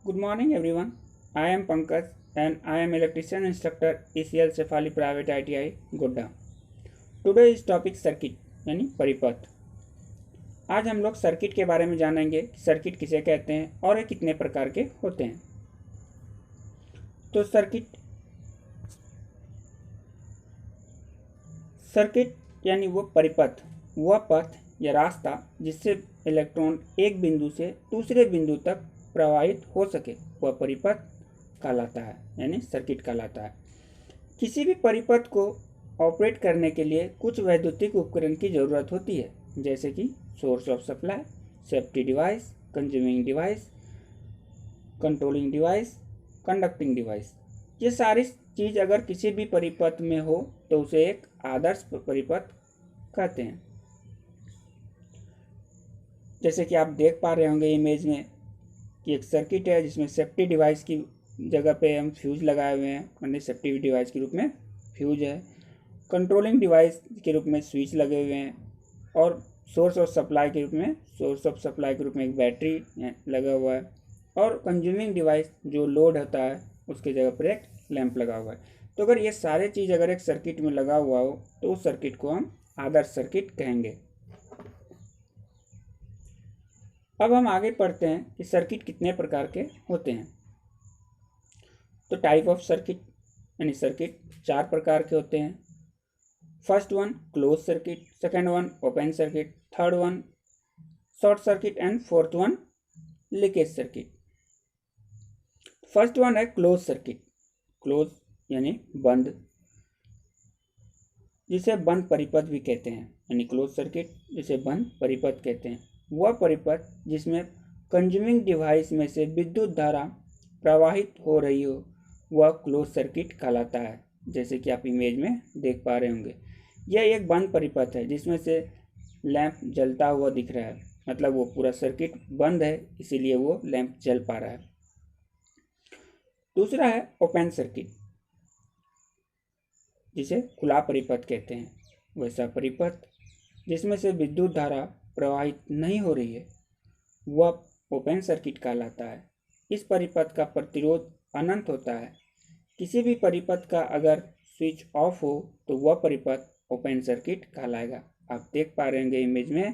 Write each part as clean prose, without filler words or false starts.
Good morning everyone. I am Pankaj and I am electrician instructor ECL Cefali Private ITI Godda. Today's topic circuit यानी परिपथ। आज हम लोग circuit के बारे में जानेंगे कि सर्किट किसे कहते हैं और ये कितने प्रकार के होते हैं। तो सर्किट यानी वो परिपथ, वह पथ या रास्ता जिससे इलेक्ट्रॉन एक बिंदु से दूसरे बिंदु तक प्रवाहित हो सके, वह परिपथ कहलाता है यानी सर्किट कहलाता है। किसी भी परिपथ को ऑपरेट करने के लिए कुछ वैद्युतिक उपकरण की ज़रूरत होती है, जैसे कि source of supply, safety device, consuming device, controlling device, conducting device. ये सारी चीज़ अगर किसी भी परिपथ में हो तो उसे एक आदर्श परिपथ कहते हैं। जैसे कि आप देख पा रहे होंगे इमेज में कि एक सर्किट है जिसमें सेफ्टी डिवाइस की जगह पे हम फ्यूज लगाए हुए हैं, यानी सेफ्टी डिवाइस के रूप में फ्यूज है। कंट्रोलिंग डिवाइस के रूप में स्विच लगे हुए हैं और सोर्स ऑफ सप्लाई के रूप में एक बैटरी लगा हुआ है और कंज्यूमिंग डिवाइस जो लोड होता है उसके जगह पर एक लैंप लगा हुआ है। तो अगर ये सारे चीज़ अगर एक सर्किट में लगा हुआ हो तो उस सर्किट को हम आदर्श सर्किट कहेंगे। अब हम आगे पढ़ते हैं कि सर्किट कितने प्रकार के होते हैं। तो टाइप ऑफ सर्किट यानी सर्किट 4 प्रकार के होते हैं। First one clause circuit, second one open circuit, third one short circuit and fourth one leakage circuit. First one है क्लोज सर्किट। क्लोज यानी बंद, जिसे बंद परिपथ भी कहते हैं, यानी क्लोज सर्किट जिसे बंद परिपथ कहते हैं। वह परिपथ जिसमें कंज्यूमिंग डिवाइस में से विद्युत धारा प्रवाहित हो रही हो वह क्लोज सर्किट कहलाता है। जैसे कि आप इमेज में देख पा रहे होंगे, यह एक बंद परिपथ है जिसमें से लैंप जलता हुआ दिख रहा है, मतलब वो पूरा सर्किट बंद है इसीलिए वो लैंप जल पा रहा है। दूसरा है ओपन सर्किट, जिसे खुला परिपथ कहते हैं। वैसा परिपथ जिसमें से विद्युत धारा प्रवाहित नहीं हो रही है वह ओपन सर्किट कहलाता है। इस परिपथ का प्रतिरोध अनंत होता है। किसी भी परिपथ का अगर स्विच ऑफ हो तो वह परिपथ ओपन सर्किट कहलाएगा। आप देख पा रहे होंगे इमेज में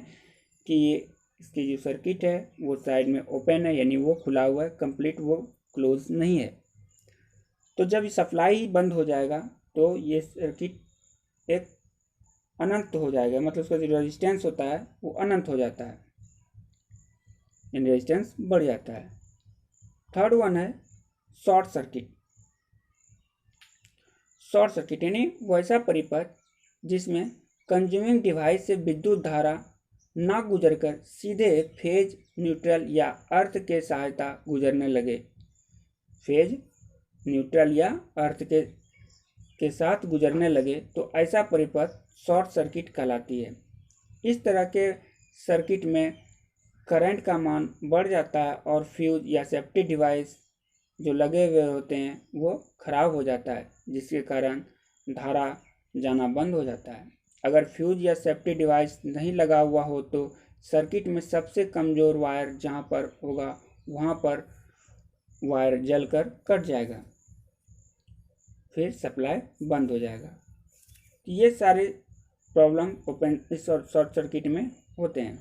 कि ये इसकी जो सर्किट है वो साइड में ओपन है, यानी वो खुला हुआ है, कंप्लीट वो क्लोज नहीं है। तो जब सप्लाई ही बंद हो जाएगा तो ये सर्किट एक अनंत हो जाएगा, मतलब उसका जो रेजिस्टेंस होता है वो अनंत हो जाता है, यानी रेजिस्टेंस बढ़ जाता है। थर्ड वन है शॉर्ट सर्किट। शॉर्ट सर्किट यानी वैसा परिपथ जिसमें कंज्यूमिंग डिवाइस से विद्युत धारा ना गुजरकर सीधे फेज, न्यूट्रल या अर्थ के सहायता गुजरने लगे। फेज, न्यूट्रल या अर्थ के साथ गुजरने लगे तो ऐसा परिपथ शॉर्ट सर्किट कहलाती है। इस तरह के सर्किट में करंट का मान बढ़ जाता है और फ्यूज या सेफ्टी डिवाइस जो लगे हुए होते हैं वो खराब हो जाता है, जिसके कारण धारा जाना बंद हो जाता है। अगर फ्यूज या सेफ्टी डिवाइस नहीं लगा हुआ हो तो सर्किट में सबसे कमज़ोर वायर जहाँ पर होगा वहाँ पर वायर जलकर कट जाएगा, फिर सप्लाई बंद हो जाएगा। तो ये सारे प्रॉब्लम ओपन शॉर्ट सर्किट में होते हैं।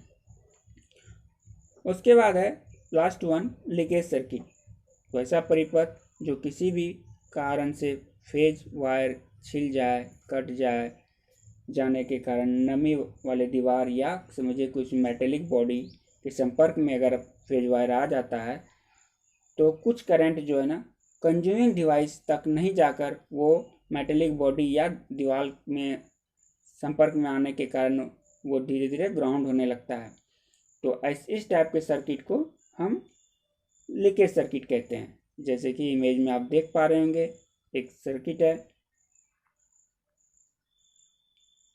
उसके बाद है लास्ट वन लीकेज सर्किट। वैसा परिपथ जो किसी भी कारण से फेज वायर छिल जाए, कट जाने के कारण नमी वाले दीवार या समझिए कुछ मेटेलिक बॉडी के संपर्क में अगर फेज वायर आ जाता है तो कुछ करंट जो है ना कंज्यूमिंग डिवाइस तक नहीं जाकर वो मेटेलिक बॉडी या दीवार में संपर्क में आने के कारण वो धीरे धीरे ग्राउंड होने लगता है। तो इस टाइप के सर्किट को हम लीकेज सर्किट कहते हैं। जैसे कि इमेज में आप देख पा रहे होंगे एक सर्किट है,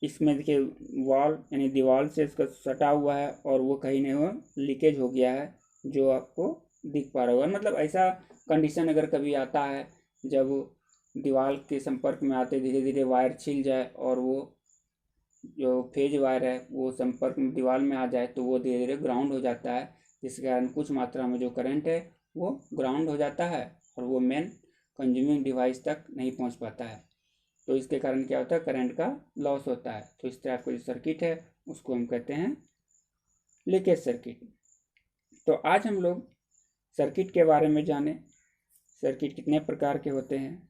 इसमें देखिए वॉल यानी दीवार से इसका सटा हुआ है और वो कहीं नहीं हुआ लीकेज हो गया है, जो आपको दिख पा रहा होगा। मतलब ऐसा कंडीशन अगर कभी आता है जब दीवार के संपर्क में आते धीरे धीरे वायर छिल जाए और वो जो फेज वायर है वो संपर्क में दीवार में आ जाए तो वो धीरे धीरे ग्राउंड हो जाता है, जिसके कारण कुछ मात्रा में जो करंट है वो ग्राउंड हो जाता है और वो मेन कंज्यूमिंग डिवाइस तक नहीं पहुंच पाता है। तो इसके कारण क्या होता है, करंट का लॉस होता है। तो इस टाइप का जो सर्किट है उसको हम कहते हैं लीकेज सर्किट। तो आज हम लोग सर्किट के बारे में जाने, सर्किट कितने प्रकार के होते हैं।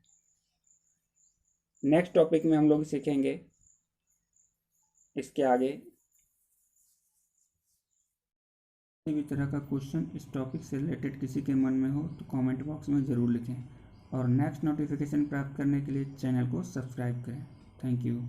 नेक्स्ट टॉपिक में हम लोग सीखेंगे इसके आगे। किसी भी तरह का क्वेश्चन इस टॉपिक से रिलेटेड किसी के मन में हो तो कमेंट बॉक्स में ज़रूर लिखें और नेक्स्ट नोटिफिकेशन प्राप्त करने के लिए चैनल को सब्सक्राइब करें। Thank you.